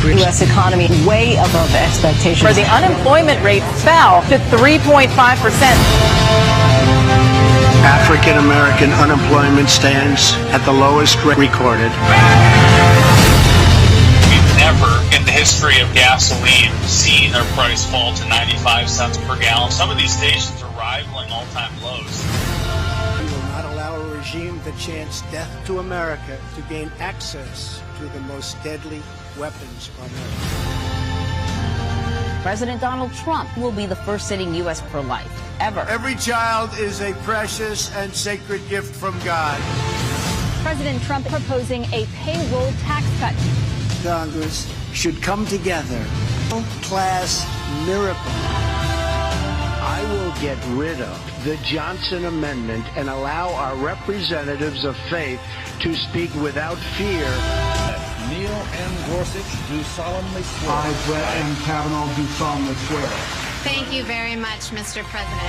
U.S. economy way above expectations. Where the unemployment rate fell to 3.5%. African American unemployment stands at the lowest rate recorded. We've never in the history of gasoline seen their price fall to 95 cents per gallon. Some of these stations are rivaling all-time lows. We will not allow a regime that chants death to America to gain access to the most deadly weapons on earth. President Donald Trump will be the first sitting U.S. pro-life ever. Every child is a precious and sacred gift from God. President Trump proposing a payroll tax cut. Congress should come together. Class miracle. I will get rid of the Johnson Amendment and allow our representatives of faith to speak without fear. Neil M. Gorsuch, do solemnly swear. I, Brett M. Kavanaugh, do solemnly swear. Thank you very much, Mr. President.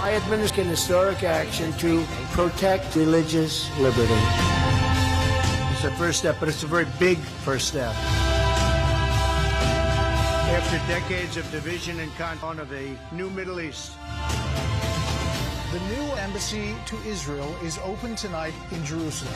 I administer an historic action to protect religious liberty. It's a first step, but it's a very big first step. After decades of division and conflict of a new Middle East. The new embassy to Israel is open tonight in Jerusalem.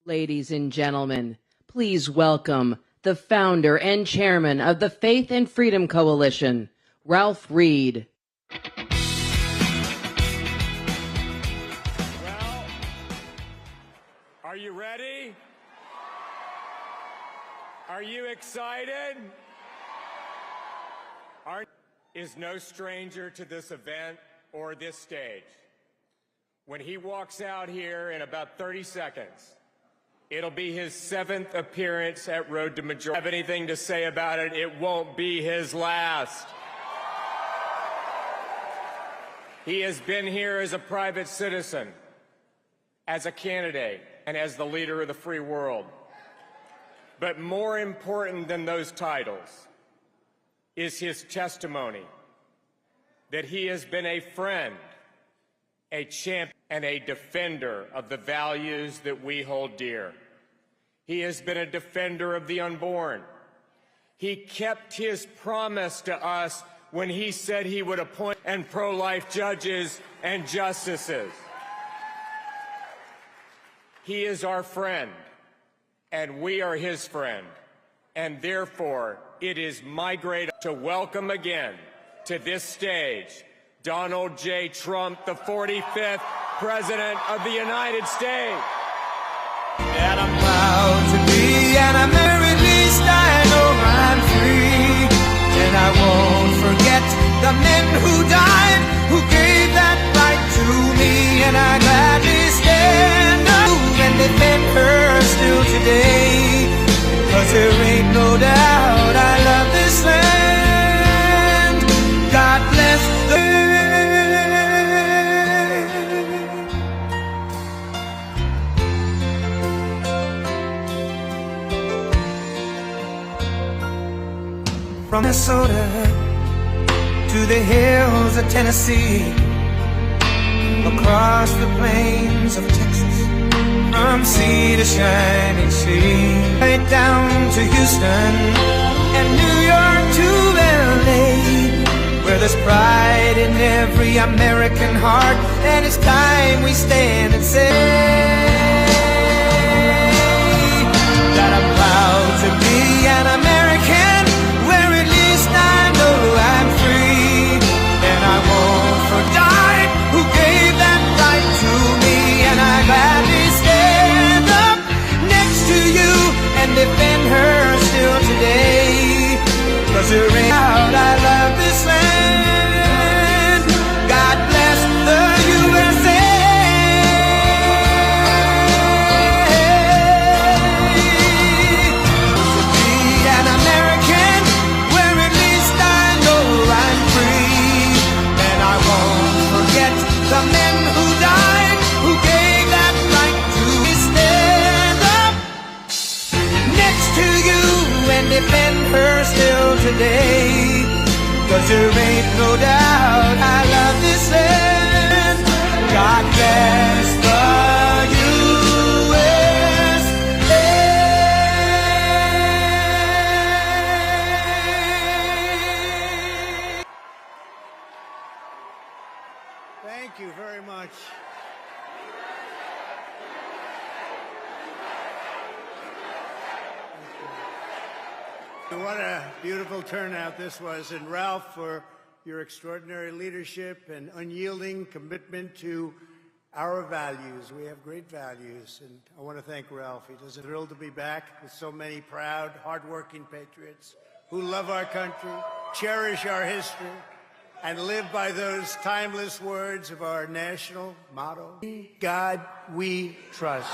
Ladies and gentlemen, please welcome the founder and chairman of the Faith and Freedom Coalition, Ralph Reed. Well, are you ready? Are you excited? Is no stranger to this event or this stage. When he walks out here in about 30 seconds, it'll be his 7th appearance at Road to Majority. Have anything to say about it, it won't be his last. He has been here as a private citizen, as a candidate, and as the leader of the free world. But more important than those titles is his testimony that he has been a friend, a champion, and a defender of the values that we hold dear. He has been a defender of the unborn. He kept his promise to us when he said he would appoint and pro-life judges and justices. He is our friend, and we are his friend, and therefore it is my great honor to welcome again to this stage Donald J. Trump, the 45th President of the United States. That I'm proud to be, and I'm at least I know I'm free. And I won't forget the men who died, who gave that right to me. And I gladly stand up and defend her still today. 'Cause there ain't no doubt I love this land. God bless the From Minnesota to the hills of Tennessee, across the plains of Texas, from sea to shining sea, right down to Houston and New York to LA, where there's pride in every American heart, and it's time we stand and say that I'm proud to be an American, where at least I know I'm free. And I won't forget who gave that right to me. And I gladly stand up next to you and defend her still today. 'Cause there ain't out, I love this land. God bless the USA. today. 'Cause there ain't no doubt I love this land. God bless the USA. Thank you very much. What a beautiful turnout this was. And Ralph, for your extraordinary leadership and unyielding commitment to our values. We have great values, and I want to thank Ralph. He's thrilled to be back with so many proud, hardworking patriots who love our country, cherish our history, and live by those timeless words of our national motto, "In God we trust."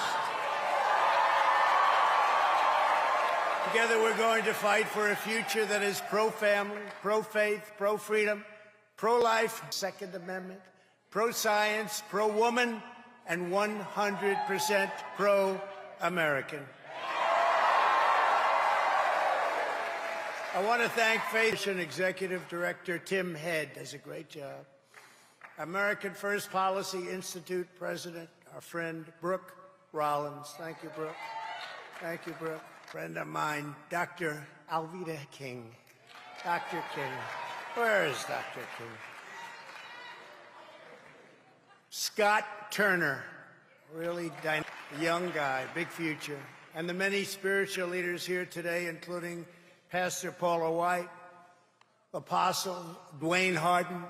Together we're going to fight for a future that is pro-family, pro-faith, pro-freedom, pro-life, Second Amendment, pro-science, pro-woman, and 100% pro-American. I want to thank Faith Executive Director Tim Head, does a great job. American First Policy Institute President, our friend Brooke Rollins. Thank you, Brooke. Thank you, Brooke. Friend of mine, Dr. Alveda King. Dr. King. Where is Dr. King? Scott Turner, really dynamic, young guy, big future. And the many spiritual leaders here today, including Pastor Paula White, Apostle Dwayne Harden,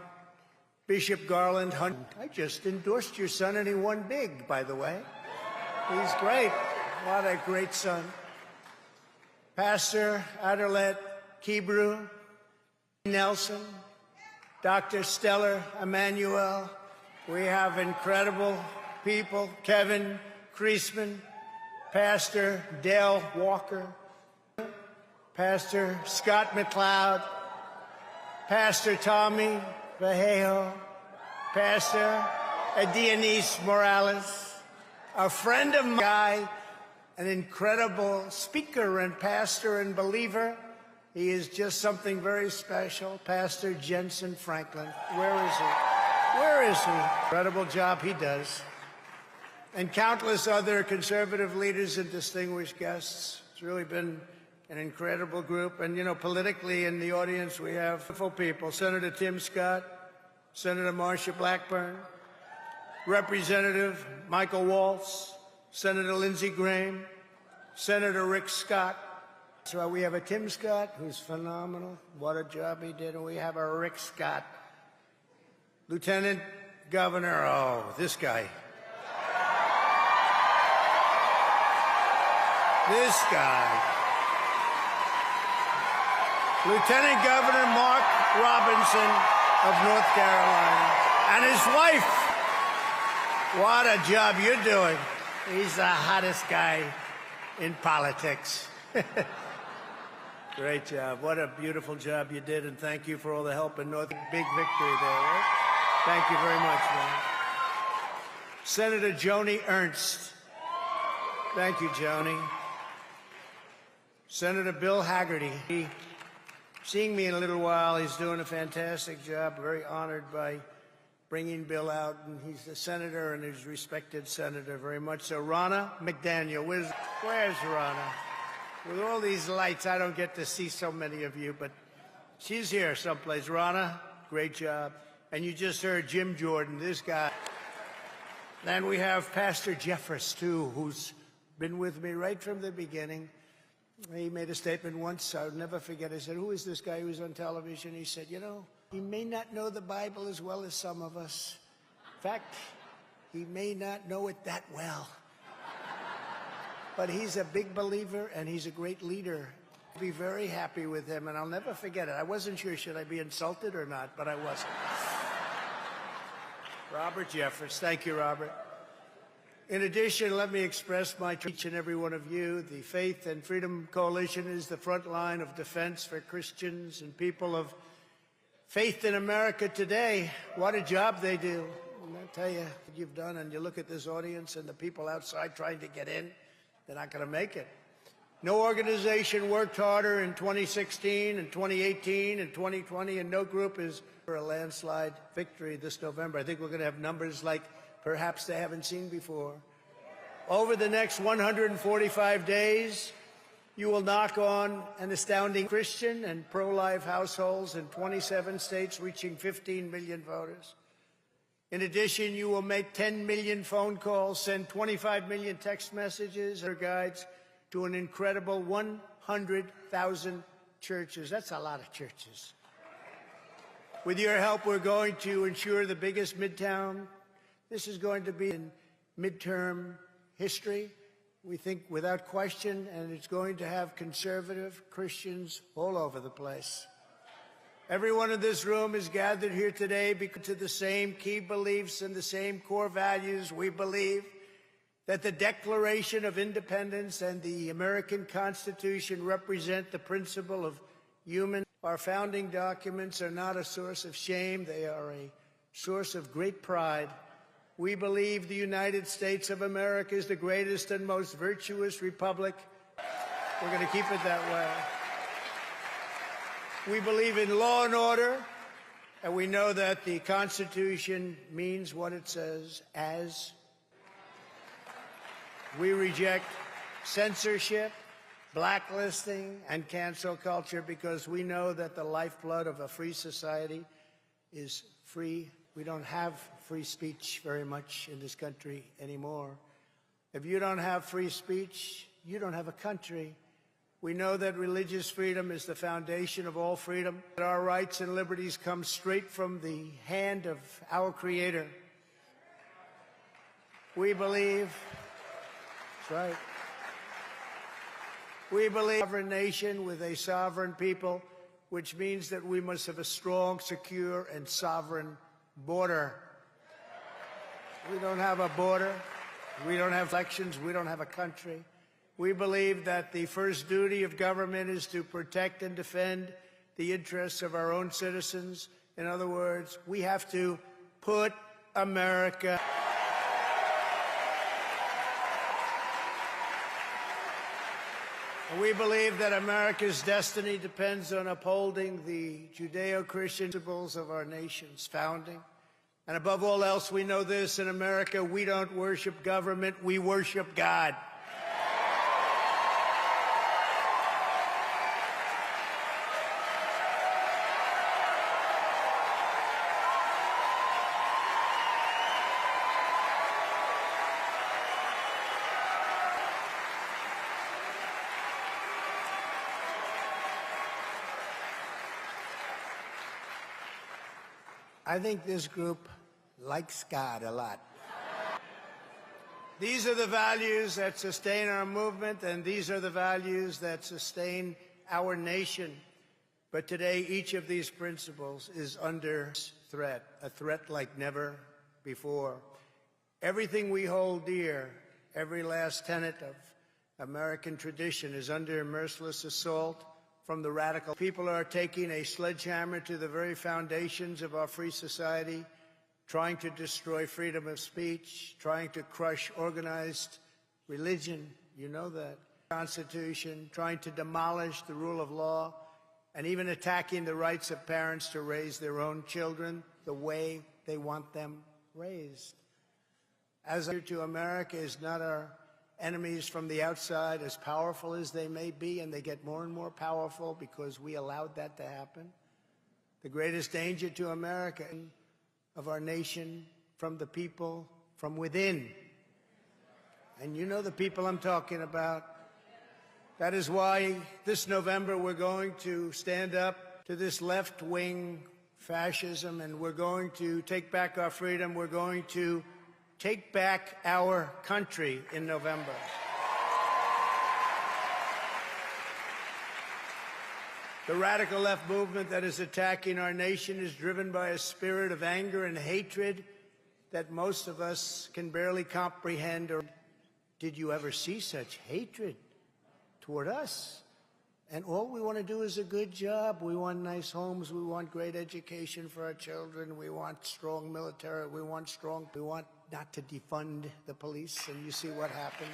Bishop Garland Hunt. I just endorsed your son and he won big, by the way. He's great. What a great son. Pastor Adelet Kibru, Nelson, Dr. Stellar Emmanuel. We have incredible people. Kevin Kreisman, Pastor Dale Walker, Pastor Scott McLeod, Pastor Tommy Vallejo, Pastor Dionise Morales, a friend of mine, an incredible speaker and pastor and believer. He is just something very special. Pastor Jensen Franklin. Where is he? Where is he? Incredible job he does. And countless other conservative leaders and distinguished guests. It's really been an incredible group. And, you know, politically in the audience, we have wonderful people. Senator Tim Scott, Senator Marsha Blackburn, Representative Michael Waltz, Senator Lindsey Graham, Senator Rick Scott. So we have a Tim Scott, who's phenomenal. What a job he did. And we have a Rick Scott. Lieutenant Governor, oh, this guy. This guy. Lieutenant Governor Mark Robinson of North Carolina. And his wife. What a job you're doing. He's the hottest guy in politics. Great job. What a beautiful job you did, and thank you for all the help in North. Big victory there, right? Thank you very much, man. Senator Joni Ernst. Thank you, Joni. Senator Bill Haggerty. Seeing me in a little while, he's doing a fantastic job. Very honored by bringing Bill out, and he's a senator, and he's a respected senator very much so. Ronna McDaniel, where's Ronna? With all these lights, I don't get to see so many of you, but she's here someplace. Ronna, great job. And you just heard Jim Jordan, this guy. Then we have Pastor Jeffress, too, who's been with me right from the beginning. He made a statement once, I'll never forget. I said, who is this guy who's on television? He said, you know, he may not know the Bible as well as some of us. In fact, he may not know it that well. But he's a big believer, and he's a great leader. I'll be very happy with him, and I'll never forget it. I wasn't sure, should I be insulted or not, but I wasn't. Robert Jeffress. Thank you, Robert. In addition, let me express my trust to each and every one of you. The Faith and Freedom Coalition is the front line of defense for Christians and people of faith in America today. What a job they do. And I'll tell you what you've done, and you look at this audience and the people outside trying to get in, they're not going to make it. No organization worked harder in 2016 and 2018 and 2020, and no group is for a landslide victory this November. I think we're going to have numbers like perhaps they haven't seen before. Over the next 145 days, you will knock on an astounding Christian and pro-life households in 27 states, reaching 15 million voters. In addition, you will make 10 million phone calls, send 25 million text messages or guides to an incredible 100,000 churches. That's a lot of churches. With your help, we're going to ensure the biggest midtown. This is going to be in midterm history, we think, without question, and it's going to have conservative Christians all over the place. Everyone in this room is gathered here today because of the same key beliefs and the same core values. We believe that the Declaration of Independence and the American Constitution represent the principle of human. Our founding documents are not a source of shame. They are a source of great pride. We believe the United States of America is the greatest and most virtuous republic. We're going to keep it that way. We believe in law and order, and we know that the Constitution means what it says, as. We reject censorship, blacklisting, and cancel culture because we know that the lifeblood of a free society is free. We don't have free speech very much in this country anymore. If you don't have free speech, you don't have a country. We know that religious freedom is the foundation of all freedom. That our rights and liberties come straight from the hand of our Creator. We believe, that's right, we believe in a sovereign nation with a sovereign people, which means that we must have a strong, secure, and sovereign border. We don't have a border. We don't have elections. We don't have a country. We believe that the first duty of government is to protect and defend the interests of our own citizens. In other words, we have to put America. We believe that America's destiny depends on upholding the Judeo-Christian principles of our nation's founding. And above all else, we know this: in America, we don't worship government, we worship God. I think this group likes God a lot. These are the values that sustain our movement, and these are the values that sustain our nation. But today, each of these principles is under threat, a threat like never before. Everything we hold dear, every last tenet of American tradition is under merciless assault from the radical. People are taking a sledgehammer to the very foundations of our free society, trying to destroy freedom of speech, trying to crush organized religion, you know that, Constitution, trying to demolish the rule of law, and even attacking the rights of parents to raise their own children the way they want them raised. As to America is not our enemies from the outside, as powerful as they may be, and they get more and more powerful because we allowed that to happen. The greatest danger to America, of our nation, from the people from within. And you know the people I'm talking about. That is why this November we're going to stand up to this left-wing fascism, and we're going to take back our freedom. We're going to take back our country in November. The radical left movement that is attacking our nation is driven by a spirit of anger and hatred that most of us can barely comprehend. Or did you ever see such hatred toward us? And all we want to do is a good job. We want nice homes. We want great education for our children. We want strong military. We want not to defund the police, and you see what happens.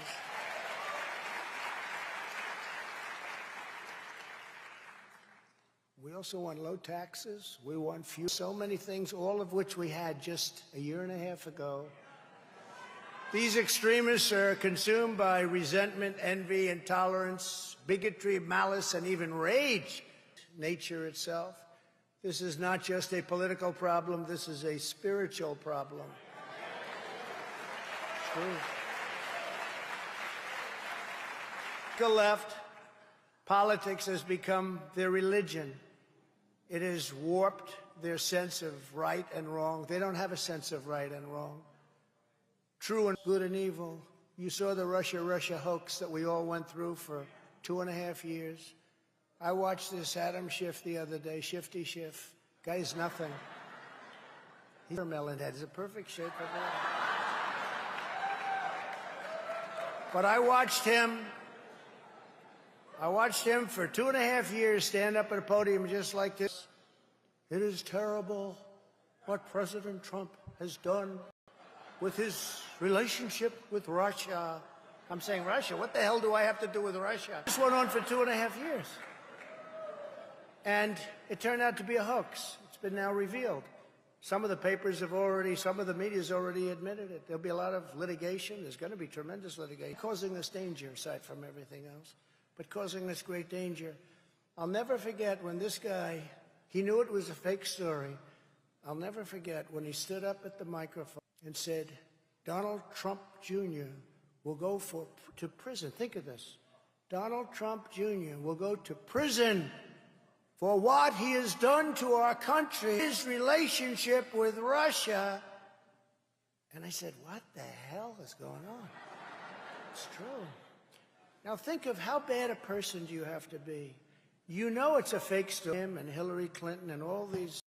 also won low taxes. We won few. So many things, all of which we had just a year and a half ago. These extremists are consumed by resentment, envy, intolerance, bigotry, malice, and even rage. Nature itself. This is not just a political problem. This is a spiritual problem. True. The left, politics has become their religion. It has warped their sense of right and wrong. They don't have a sense of right and wrong. True and good and evil. You saw the Russia hoax that we all went through for 2.5 years. I watched this Adam Schiff the other day, Shifty Schiff. Guy's nothing. He's a melon head. He's a perfect shape for that. But I watched him for 2.5 years stand up at a podium just like this. It is terrible what President Trump has done with his relationship with Russia. I'm saying Russia, what the hell do I have to do with Russia? This went on for 2.5 years. And it turned out to be a hoax. It's been now revealed. Some of the papers have already, some of the media's already admitted it. There'll be a lot of litigation. There's going to be tremendous litigation, causing this danger aside from everything else, but causing this great danger. I'll never forget when this guy, he knew it was a fake story. I'll never forget when he stood up at the microphone and said, Donald Trump Jr. will go to prison. Think of this. Donald Trump Jr. will go to prison for what he has done to our country, his relationship with Russia. And I said, what the hell is going on? It's true. Now think of how bad a person do you have to be. You know it's a fake story. Him and Hillary Clinton and all these